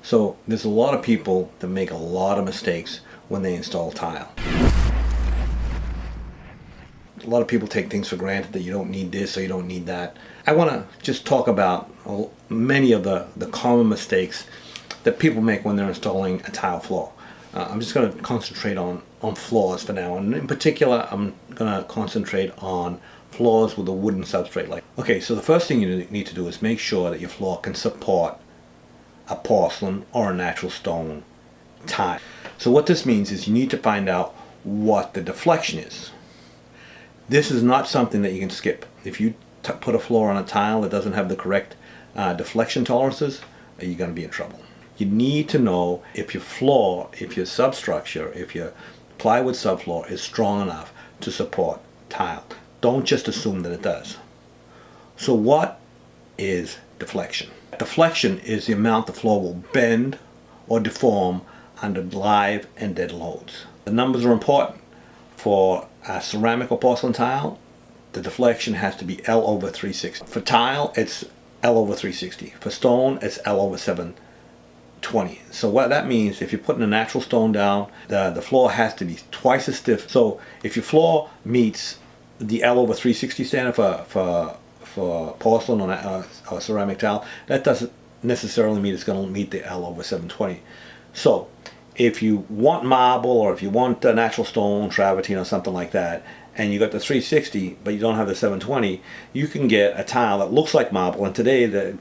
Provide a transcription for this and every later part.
So there's a lot of people that make a lot of mistakes when they install tile. A lot of people take things for granted that you don't need this or you don't need that. I want to just talk about many of the common mistakes that people make when they're installing a tile floor. I'm just going to concentrate on floors for now, and in particular I'm going to concentrate on floors with a wooden substrate. Okay, so the first thing you need to do is make sure that your floor can support a porcelain or a natural stone tile. So what this means is you need to find out what the deflection is. This is not something that you can skip. If you put a floor on a tile that doesn't have the correct deflection tolerances, you're going to be in trouble. You need to know if your floor, if your substructure, if your plywood subfloor is strong enough to support tile. Don't just assume that it does. So what is deflection? Deflection is the amount the floor will bend or deform under live and dead loads. The numbers are important. For a ceramic or porcelain tile, the deflection has to be L over 360. For tile, it's L over 360. For stone, it's L over 720. So what that means, if you're putting a natural stone down, the floor has to be twice as stiff. So if your floor meets the L over 360 standard for porcelain or ceramic tile, that doesn't necessarily mean it's going to meet the L over 720. So if you want marble, or if you want a natural stone, travertine or something like that, and you got the 360 but you don't have the 720, you can get a tile that looks like marble. And today,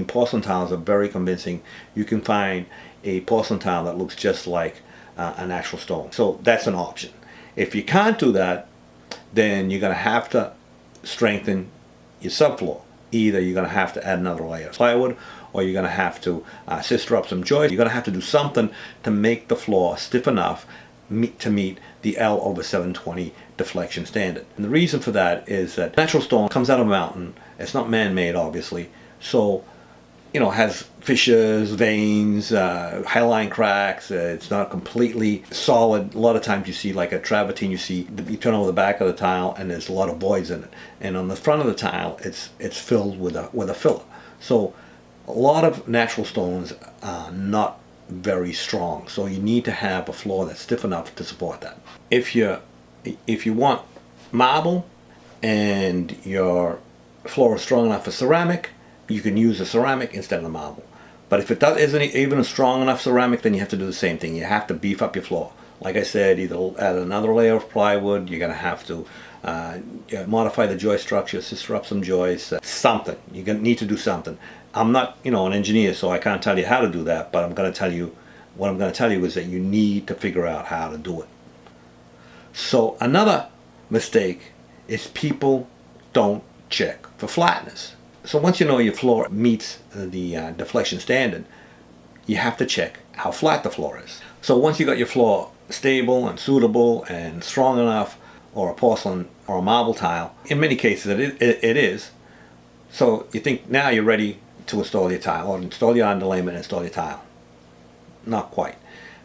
porcelain tiles are very convincing. You can find a porcelain tile that looks just like a natural stone. So that's an option. If you can't do that, then you're going to have to strengthen your subfloor. Either you're going to have to add another layer of plywood, or you're going to have to sister up some joists. You're going to have to do something to make the floor stiff enough to meet the L over 720 deflection standard. And the reason for that is that natural stone comes out of a mountain. It's not man-made, obviously. So, you know, has fissures, veins, highline cracks. It's not completely solid. A lot of times you see like a travertine, you turn over the back of the tile and there's a lot of voids in it. And on the front of the tile, it's filled with a filler. So a lot of natural stones are not very strong. So you need to have a floor that's stiff enough to support that. If you want marble and your floor is strong enough for ceramic, you can use a ceramic instead of the marble. But if it isn't even a strong enough ceramic, then you have to do the same thing. You have to beef up your floor. Like I said, either add another layer of plywood, you're going to have to modify the joist structure, sister up some joists, something. You're going to need to do something. I'm not, an engineer, so I can't tell you how to do that, but what I'm going to tell you is that you need to figure out how to do it. So another mistake is people don't check for flatness. So once you know your floor meets the deflection standard, you have to check how flat the floor is. So once you got your floor stable and suitable and strong enough, or a porcelain or a marble tile, in many cases it is, so you think now you're ready to install your tile, or install your underlayment and install your tile. Not quite.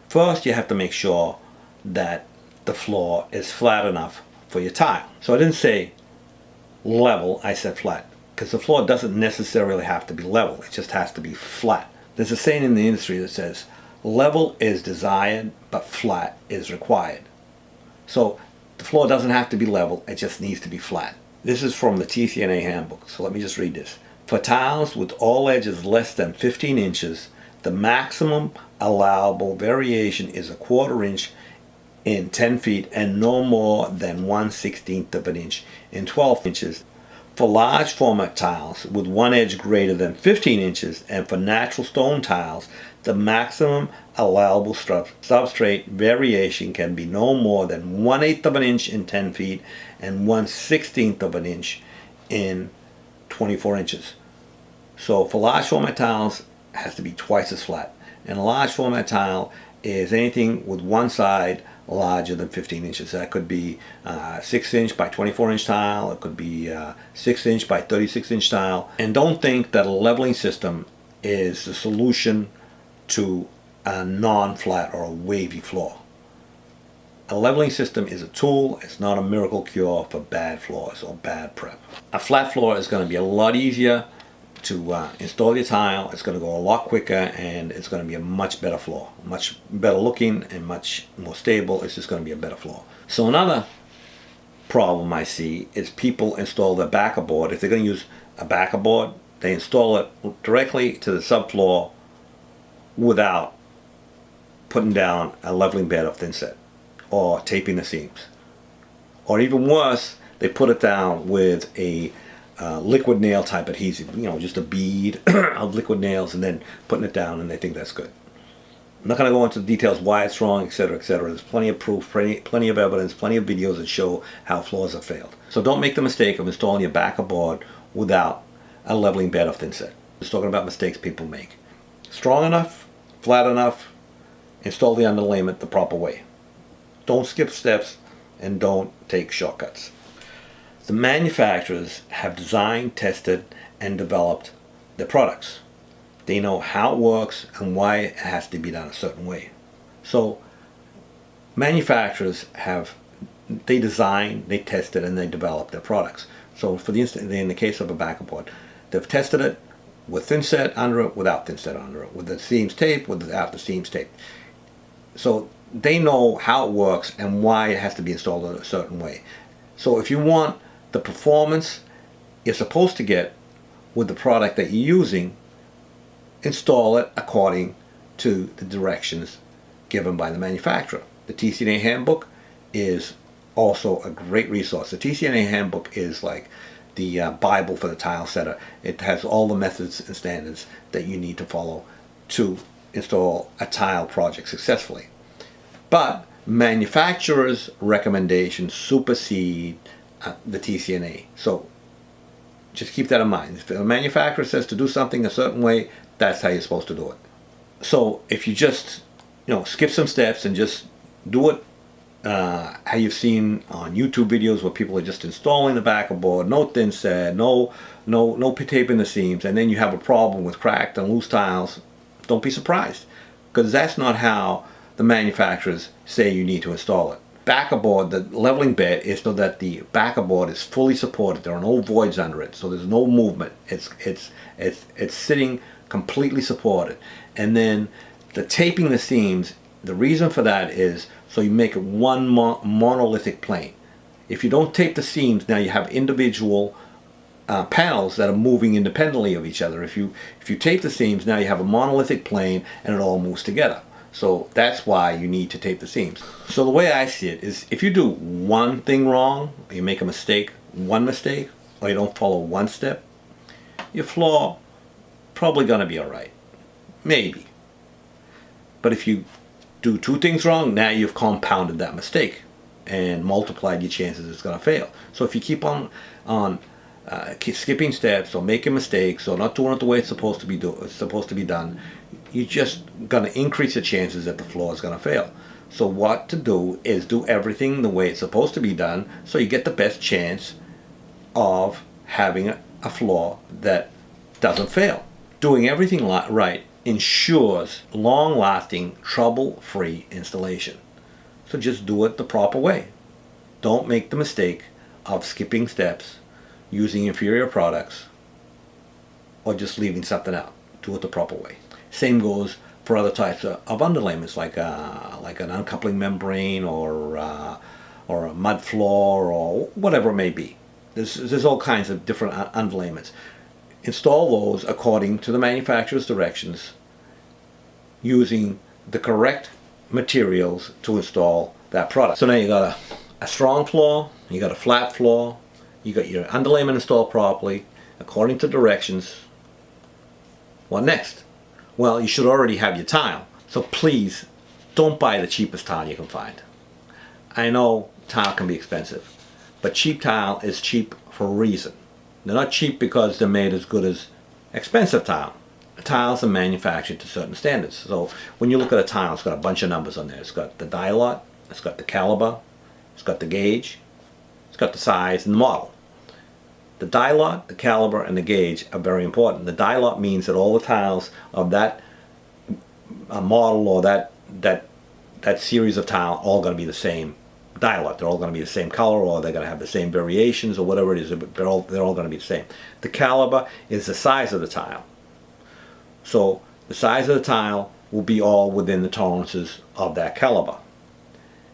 First you have to make sure that the floor is flat enough for your tile. So I didn't say level, I said flat. Because the floor doesn't necessarily have to be level, it just has to be flat. There's a saying in the industry that says, level is desired, but flat is required. So the floor doesn't have to be level, it just needs to be flat. This is from the TCNA handbook, so let me just read this. For tiles with all edges less than 15 inches, the maximum allowable variation is a 1/4 inch in 10 feet and no more than 1/16 of an inch in 12 inches. For large format tiles with one edge greater than 15 inches, and for natural stone tiles, the maximum allowable substrate variation can be no more than 1/8 of an inch in 10 feet and 1/16 of an inch in 24 inches. So for large format tiles, it has to be twice as flat. And a large format tile is anything with one side larger than 15 inches. That could be 6 inch by 24 inch tile. It could be 6 inch by 36 inch tile. And don't think that a leveling system is the solution to a non-flat or a wavy floor. A leveling system is a tool. It's not a miracle cure for bad floors or bad prep. A flat floor is going to be a lot easier to install your tile. It's going to go a lot quicker, and it's going to be a much better floor, much better looking and much more stable. It's just going to be a better floor. So another problem I see is people install their backer board. If they're going to use a backer board, they install it directly to the subfloor without putting down a leveling bed of thinset or taping the seams. Or even worse, they put it down with a liquid nail type adhesive, just a bead of liquid nails, and then putting it down, and they think that's good. I'm not going to go into the details why it's wrong, etc., etc. There's plenty of proof, plenty of evidence, plenty of videos that show how floors have failed. So don't make the mistake of installing your backer board without a leveling bed of thinset. Just talking about mistakes people make. Strong enough, flat enough, install the underlayment the proper way. Don't skip steps, and don't take shortcuts. The manufacturers have designed, tested, and developed their products. They know how it works and why it has to be done a certain way. So manufacturers they design, they tested, and they develop their products. So for in the case of a backer board, they've tested it with thinset under it, without thinset under it, with the seams taped, without the seams taped. So they know how it works and why it has to be installed in a certain way. So if you want the performance you're supposed to get with the product that you're using, install it according to the directions given by the manufacturer. The TCNA handbook is also a great resource. The TCNA handbook is like the Bible for the tile setter. It has all the methods and standards that you need to follow to install a tile project successfully. But manufacturers' recommendations supersede the TCNA. So just keep that in mind. If a manufacturer says to do something a certain way, that's how you're supposed to do it. So if you just skip some steps and just do it how you've seen on YouTube videos where people are just installing the backer board, no thinset, no taping the seams, and then you have a problem with cracked and loose tiles, don't be surprised, because that's not how the manufacturers say you need to install it. Backer board, the leveling bed is so that the backer board is fully supported. There are no voids under it, so there's no movement. It's sitting completely supported. And then the taping the seams, the reason for that is so you make it one monolithic plane. If you don't tape the seams, now you have individual panels that are moving independently of each other. If you tape the seams, now you have a monolithic plane and it all moves together. So that's why you need to tape the seams. So the way I see it is, if you do one thing wrong, you make a mistake, one mistake, or you don't follow one step, your floor probably gonna be all right, maybe. But if you do two things wrong, now you've compounded that mistake and multiplied your chances it's gonna fail. So if you keep on keep skipping steps or making mistakes or not doing it the way it's supposed to be done, you're just gonna increase the chances that the floor is gonna fail. So what to do is do everything the way it's supposed to be done, so you get the best chance of having a floor that doesn't fail. Doing everything right ensures long-lasting, trouble-free installation. So just do it the proper way. Don't make the mistake of skipping steps, using inferior products, or just leaving something out. Do it the proper way. Same goes for other types of underlayments, like an uncoupling membrane or a mud floor or whatever it may be. There's all kinds of different underlayments. Install those according to the manufacturer's directions, using the correct materials to install that product. So now you got a strong floor, you got a flat floor, you got your underlayment installed properly according to directions. What next? Well, you should already have your tile. So please don't buy the cheapest tile you can find. I know tile can be expensive, but cheap tile is cheap for a reason. They're not cheap because they're made as good as expensive tile. Tiles are manufactured to certain standards. So when you look at a tile, it's got a bunch of numbers on there. It's got the dialot, it's got the caliber, it's got the gauge, it's got the size and the model. The dialot, the caliber, and the gauge are very important. The dialot means that all the tiles of that model or that series of tile are all going to be the same dialog. They're all going to be the same color, or they're going to have the same variations, or whatever it is. But they're all going to be the same. The caliber is the size of the tile. So the size of the tile will be all within the tolerances of that caliber.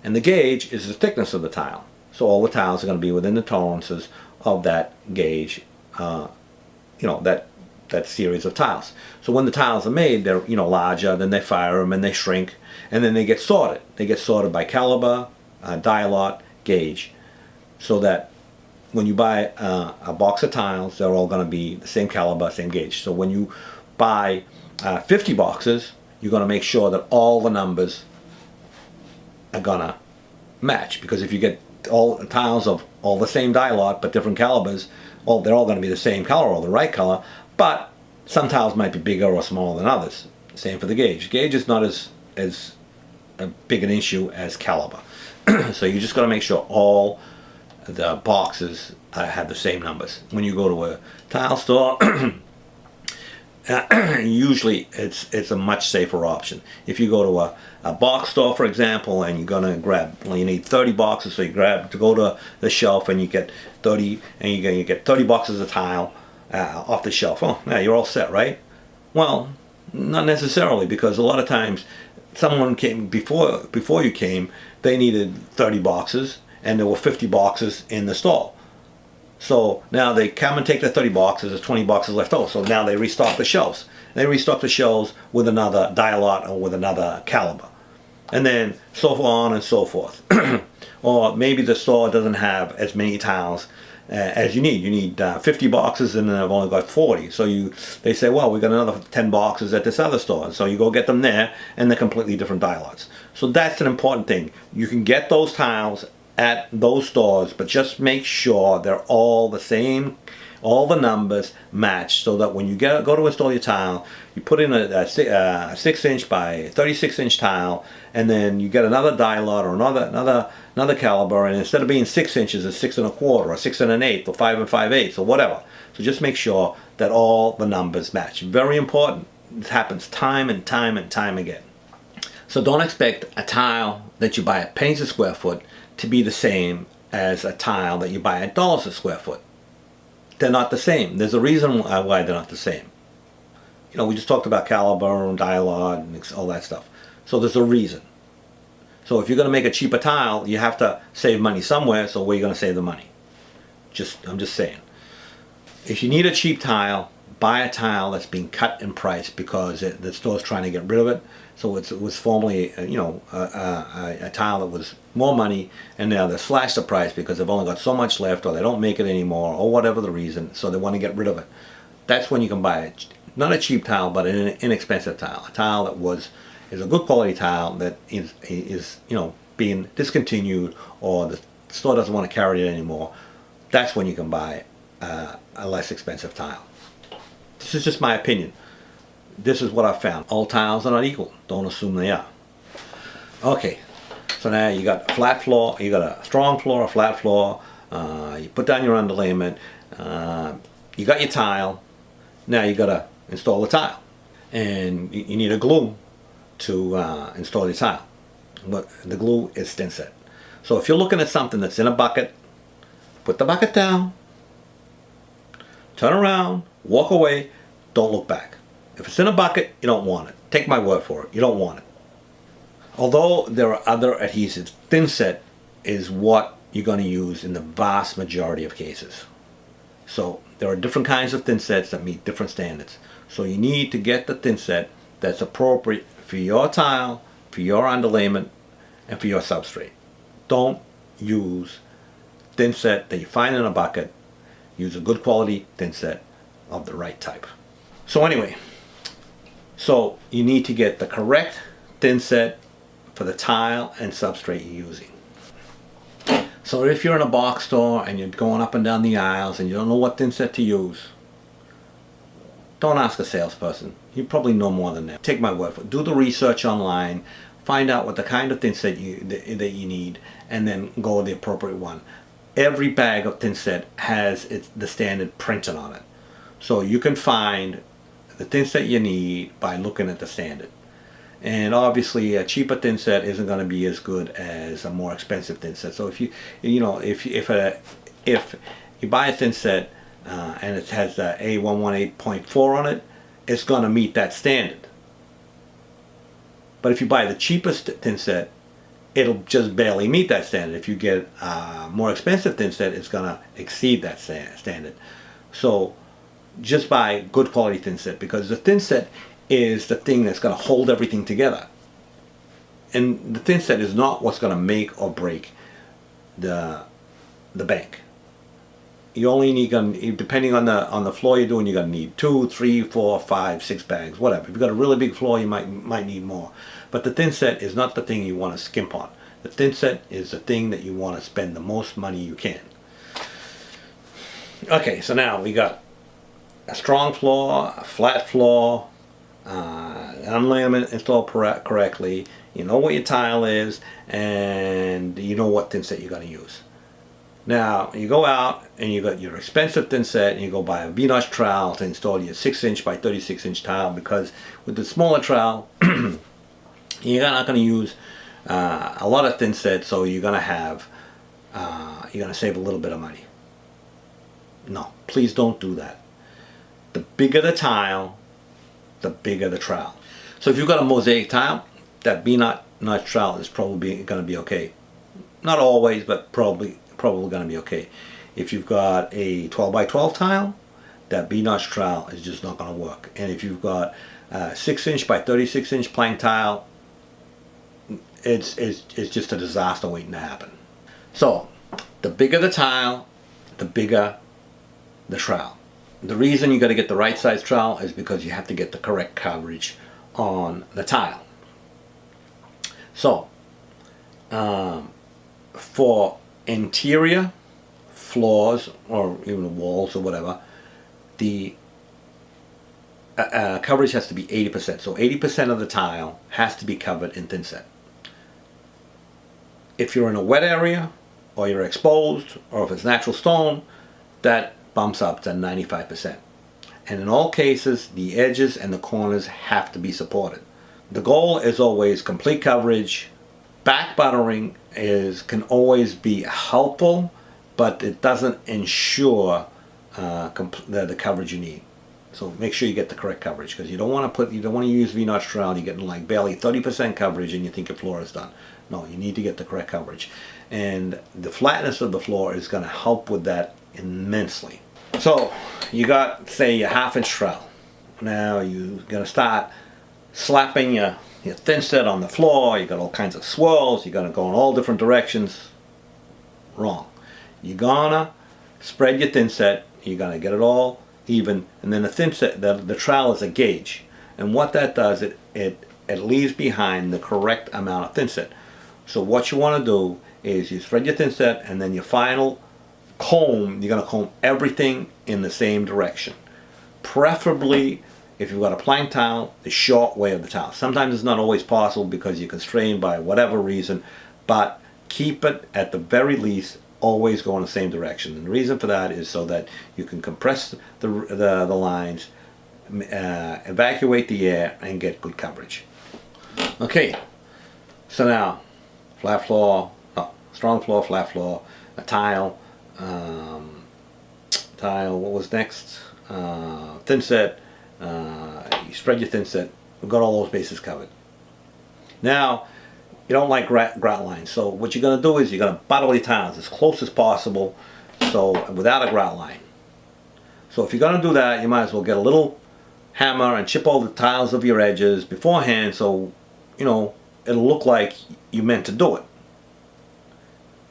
And the gauge is the thickness of the tile. So all the tiles are going to be within the tolerances of that gauge, that series of tiles. So when the tiles are made, they're larger, then they fire them and they shrink, and then they get sorted. They get sorted by caliber, dialog, gauge, so that when you buy a box of tiles, they're all going to be the same caliber, same gauge. So when you buy 50 boxes, you're going to make sure that all the numbers are going to match, because if you get all the tiles of all the same dialog but different calibers, they're all going to be the same color or the right color, but some tiles might be bigger or smaller than others. Same for the gauge. Gauge is not as big an issue as caliber. So you just got to make sure all the boxes have the same numbers. When you go to a tile store, usually it's a much safer option. If you go to a box store, for example, and you're gonna grab, you need 30 boxes, so you go to the shelf and you get 30, and you get 30 boxes of tile off the shelf. Oh, yeah, you're all set, right? Well, not necessarily, because a lot of times someone came before you came, they needed 30 boxes, and there were 50 boxes in the store. So now they come and take the 30 boxes, there's 20 boxes left over. So now they restock the shelves. They restock the shelves with another dialog or with another caliber. And then so on and so forth. Or maybe the store doesn't have as many tiles as you need. You need 50 boxes and I've only got 40. So they say, well, we got another 10 boxes at this other store. And so you go get them there, and they're completely different dialogs. So that's an important thing. You can get those tiles at those stores, but just make sure they're all the same, all the numbers match, so that when you go to install your tile, you put in a 6-inch by 36-inch tile, and then you get another dialog or another caliber, and instead of being 6 inches, it's 6 1/4 or 6 1/8 or 5 5/8 or whatever. So just make sure that all the numbers match. Very important. This happens time and time and time again. So don't expect a tile that you buy at pennies a square foot to be the same as a tile that you buy at dollars a square foot. They're not the same. There's a reason why they're not the same. We just talked about caliber and dialog and all that stuff. So there's a reason. So if you're going to make a cheaper tile, you have to save money somewhere. So where are you going to save the money? I'm just saying. If you need a cheap tile, buy a tile that's being cut in price because the store's trying to get rid of it. So it was formerly, a tile that was more money, and now they slashed the price because they've only got so much left, or they don't make it anymore, or whatever the reason. So they want to get rid of it. That's when you can buy it. Not a cheap tile, but an inexpensive tile. A tile that is a good quality tile that is being discontinued, or the store doesn't want to carry it anymore. That's when you can buy a less expensive tile. This is just my opinion. This is what I've found. All tiles are not equal. Don't assume they are. Okay, so now you got a flat floor, you got a strong floor, a flat floor, you put down your underlayment, you got your tile, now you got to install the tile. And you need a glue to install your tile. The glue is thinset. So if you're looking at something that's in a bucket, put the bucket down, turn around, walk away, don't look back. If it's in a bucket, you don't want it. Take my word for it, you don't want it. Although there are other adhesives, thinset is what you're going to use in the vast majority of cases. So there are different kinds of thinsets that meet different standards. So you need to get the thinset that's appropriate for your tile, for your underlayment, and for your substrate. Don't use thinset that you find in a bucket. Use a good quality thinset of the right type. So anyway, so you need to get the correct thinset for the tile and substrate you're using. So if you're in a box store and you're going up and down the aisles and you don't know what thinset to use, don't ask a salesperson. You probably know more than that. Take my word for it. Do the research online, find out what the kind of thinset that you need, and then go with the appropriate one. Every bag of thinset has the standard printed on it. So you can find the thinset you need by looking at the standard. And obviously a cheaper thin set isn't going to be as good as a more expensive thin set. So if you buy a thin set and it has the A118.4 on it, it's going to meet that standard. But if you buy the cheapest thin set, it'll just barely meet that standard. If you get a more expensive thin set, it's going to exceed that standard. So just buy good quality thin set, because the thin set is the thing that's going to hold everything together. And the thin set is not what's going to make or break the bank. You only need, depending on the floor you're doing, you're going to need 2, 3, 4, 5, 6 bags, whatever. If you've got a really big floor, you might need more. But the thin set is not the thing you want to skimp on. The thin set is the thing that you want to spend the most money you can. Okay, so now we got a strong floor, a flat floor, underlayment installed correctly. You know what your tile is, and you know what thin set you're going to use. Now you go out and you got your expensive thin set, and you go buy a V-notch trowel to install your 6-inch by 36-inch tile, because with the smaller trowel you're not going to use a lot of thin set, so you're going to save a little bit of money. No, please don't do that. The bigger the tile, the bigger the trowel. So if you've got a mosaic tile, that V-notch trowel is probably going to be okay. Not always, but probably going to be okay. If you've got a 12 by 12 tile, that V-notch trowel is just not going to work. And if you've got a 6-inch by 36-inch plank tile, it's just a disaster waiting to happen. So the bigger the tile, the bigger the trowel. The reason you got to get the right size trowel is because you have to get the correct coverage on the tile. So for interior floors or even walls or whatever, the coverage has to be 80%. So 80% of the tile has to be covered in thin set. If you're in a wet area, or you're exposed, or if it's natural stone, that bumps up to 95%. And in all cases, the edges and the corners have to be supported. The goal is always complete coverage. Back buttering can always be helpful, but it doesn't ensure the coverage you need. So make sure you get the correct coverage, because you don't want to use V-notch trowel. You're getting like barely 30% coverage, and you think your floor is done. No, you need to get the correct coverage, and the flatness of the floor is going to help with that immensely. So you got, say, a 1/2-inch trowel. Now you're going to start slapping your thin set on the floor. You got all kinds of swirls. You're going to go in all different directions. Wrong. You're gonna spread your thin set. You're going to get it all even, and then the thin set, the trowel is a gauge, and what that does, it leaves behind the correct amount of thin set. So what you want to do is you spread your thin set, and then your final comb, you're going to comb everything in the same direction. Preferably, if you've got a plank tile, the short way of the tile. Sometimes it's not always possible because you're constrained by whatever reason, but keep it at the very least always go in the same direction. And the reason for that is so that you can compress the lines, evacuate the air, and get good coverage. Okay, so now flat floor, strong floor, flat floor, a tile, what was next? Thin set, you spread your thin set, we've got all those bases covered. Now, you don't like grout lines, so what you're going to do is you're going to butter your tiles as close as possible, so without a grout line. So if you're going to do that, you might as well get a little hammer and chip all the tiles of your edges beforehand, so it'll look like you meant to do it.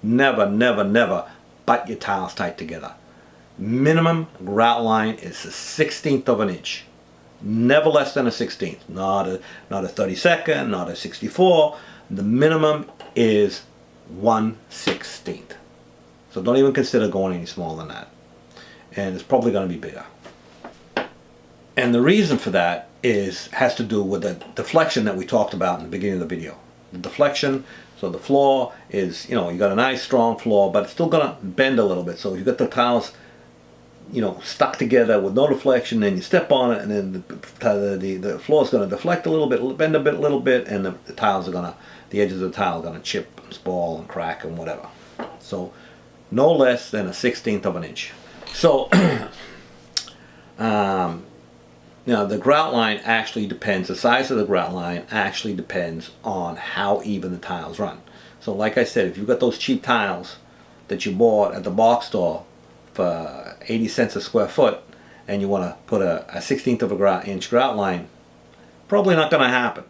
Never, never, never butt your tiles tight together. Minimum grout line is a 1/16 of an inch. Never less than a 1/16. Not a 32nd, not a 64. The minimum is 1/16. So don't even consider going any smaller than that. And it's probably going to be bigger. And the reason for that has to do with the deflection that we talked about in the beginning of the video. The deflection, so the floor is, you got a nice strong floor, but it's still going to bend a little bit. So you've got the tiles you know, stuck together with no deflection, and you step on it, and then the floor is going to deflect a little bit, bend a little bit, and the tiles are going to, the edges of the tile are going to chip and spoil and crack and whatever. So no less than a 1/16 of an inch. So now the grout line actually depends, the size of the grout line actually depends on how even the tiles run. So like I said, if you've got those cheap tiles that you bought at the box store for 80 cents a square foot, and you want to put a 1/16 of a inch grout line, probably not going to happen.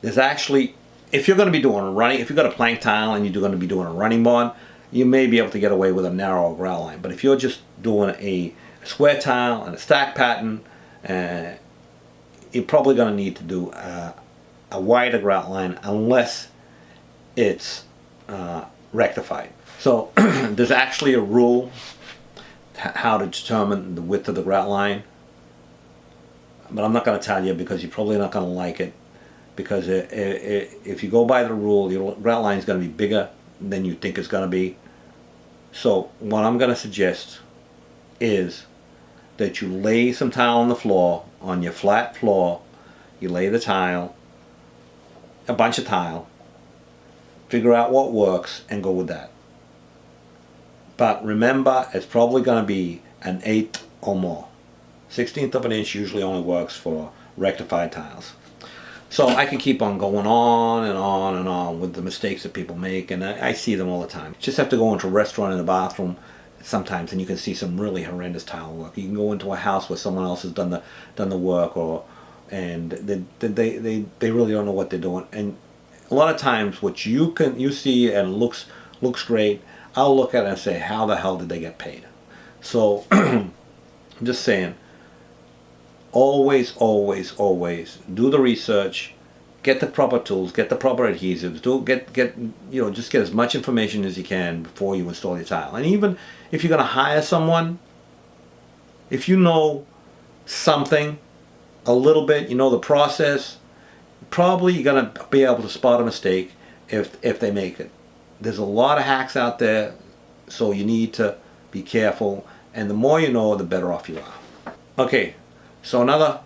There's actually, if you're going to be doing a running, if you've got a plank tile and you're going to be doing a running board, you may be able to get away with a narrower grout line. But if you're just doing a square tile and a stack pattern, you're probably going to need to do a wider grout line unless it's rectified. So there's actually a rule how to determine the width of the grout line, but I'm not going to tell you because you're probably not going to like it, because if you go by the rule, your grout line is going to be bigger than you think it's going to be. So what I'm going to suggest is that you lay some tile on the floor, on your flat floor. You lay the tile, a bunch of tile, figure out what works and go with that. But remember, it's probably going to be an 1/8 or more. 1/16 of an inch usually only works for rectified tiles. So I can keep on going on and on and on with the mistakes that people make, and I see them all the time. You just have to go into a restaurant in the bathroom sometimes, and you can see some really horrendous tile work. You can go into a house where someone else has done the work, and they really don't know what they're doing. And a lot of times, what you see and looks great, I'll look at it and say, how the hell did they get paid? So I'm just saying, always do the research, get the proper tools, get the proper adhesives, just get as much information as you can before you install your tile. And even if you're going to hire someone, if you know something a little bit, you know the process, probably you're going to be able to spot a mistake if they make it. There's a lot of hacks out there, so you need to be careful, and the more you know, the better off you are. Okay, so the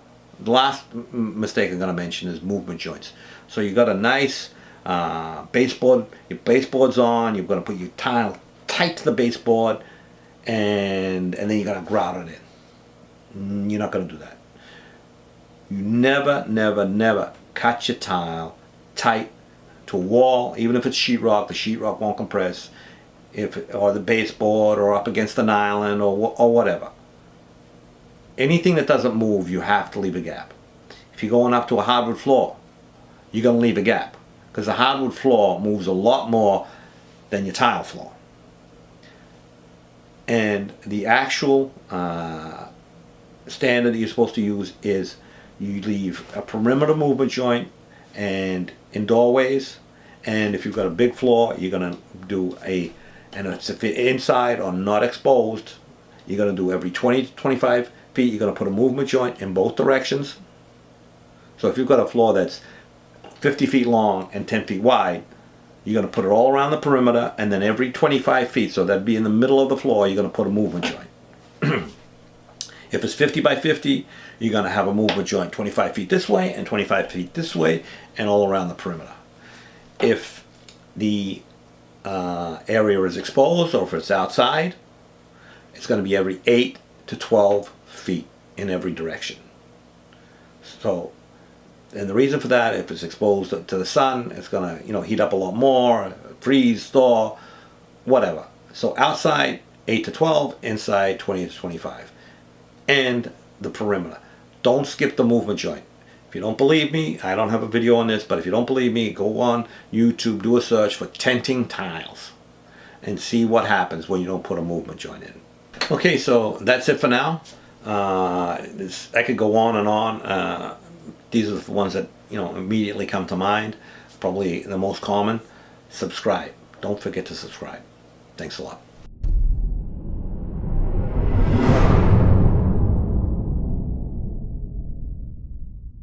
last mistake I'm going to mention is movement joints. So you got a nice baseboard, your baseboard's on, you're going to put your tile tight to the baseboard, and then you're going to grout it in. You're not going to do that. You never cut your tile tight to a wall, even if it's sheetrock. The sheetrock won't compress, or the baseboard, or up against an island, or whatever. Anything that doesn't move, you have to leave a gap. If you're going up to a hardwood floor, you're going to leave a gap, because the hardwood floor moves a lot more than your tile floor. And the actual standard that you're supposed to use is you leave a perimeter movement joint and in doorways, and if you've got a big floor, you're going to do and if it's inside or not exposed, you're going to do every 20 to 25 feet, you're going to put a movement joint in both directions. So if you've got a floor that's 50 feet long and 10 feet wide, you're going to put it all around the perimeter, and then every 25 feet, so that'd be in the middle of the floor, you're going to put a movement joint. If it's 50 by 50, you're going to have a movement joint 25 feet this way and 25 feet this way, and all around the perimeter. If the area is exposed, or if it's outside, it's going to be every 8 to 12 feet in every direction. So, and the reason for that, if it's exposed to the sun, it's going to heat up a lot more, freeze, thaw, whatever. So outside 8 to 12, inside 20 to 25. And the perimeter. Don't skip the movement joint. If you don't believe me, I don't have a video on this, but if you don't believe me, go on YouTube, do a search for tenting tiles, and see what happens when you don't put a movement joint in. Okay, so that's it for now. I could go on and on. These are the ones that immediately come to mind. Probably the most common. Subscribe. Don't forget to subscribe. Thanks a lot.